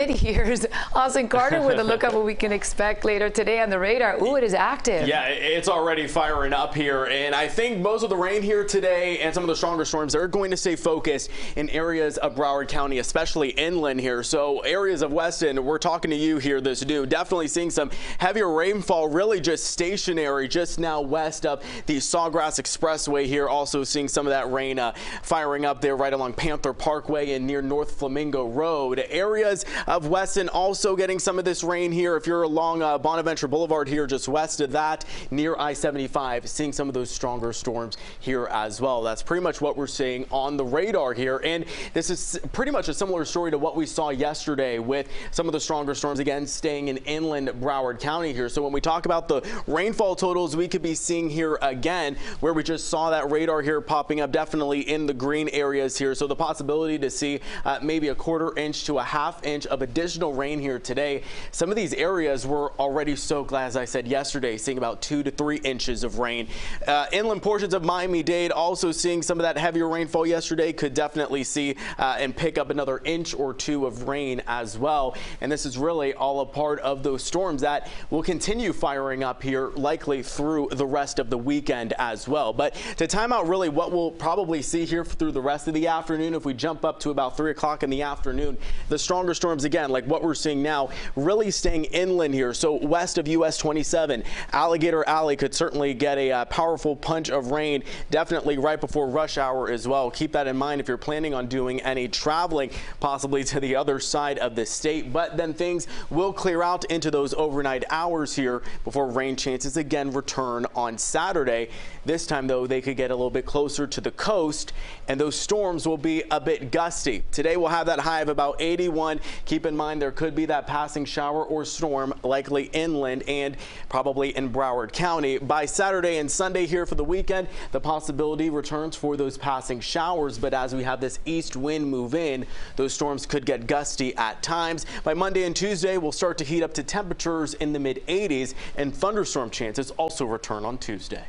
Here's Austin Carter with a look at what we can expect later today on the radar. Ooh, it is active. Yeah, it's already firing up here, and I think most of the rain here today and some of the stronger storms are going to stay focused in areas of Broward County, especially inland here. So areas of Weston, we're talking to you here this noon, definitely seeing some heavier rainfall, really just stationary just now west of the Sawgrass Expressway here. Also seeing some of that rain firing up there right along Panther Parkway and near North Flamingo Road. Areas of Weston also getting some of this rain here. If you're along Bonaventure Boulevard here just west of that near I-75, seeing some of those stronger storms here as well. That's pretty much what we're seeing on the radar here, and this is pretty much a similar story to what we saw yesterday with some of the stronger storms again staying in inland Broward County here. So when we talk about the rainfall totals we could be seeing here again, where we just saw that radar here popping up definitely in the green areas here, so the possibility to see maybe a 1/4 inch to a 1/2 inch of additional rain here today. Some of these areas were already soaked, as I said yesterday, seeing about 2 to 3 inches of rain. Inland portions of Miami-Dade also seeing some of that heavier rainfall yesterday. Could definitely see and pick up another inch or 2 of rain as well. And this is really all a part of those storms that will continue firing up here likely through the rest of the weekend as well. But to time out really what we'll probably see here through the rest of the afternoon, if we jump up to about 3 o'clock in the afternoon, the stronger storms again, like what we're seeing now, really staying inland here. So west of US 27, Alligator Alley could certainly get a powerful punch of rain, definitely right before rush hour as well. Keep that in mind if you're planning on doing any traveling, possibly to the other side of the state. But then things will clear out into those overnight hours here before rain chances again return on Saturday. This time, though, they could get a little bit closer to the coast, and those storms will be a bit gusty. Today, we'll have that high of about 81. Keep in mind there could be that passing shower or storm likely inland and probably in Broward County. By Saturday and Sunday here for the weekend, the possibility returns for those passing showers, but as we have this east wind move in, those storms could get gusty at times. By Monday and Tuesday, we'll start to heat up to temperatures in the mid-80s, and thunderstorm chances also return on Tuesday.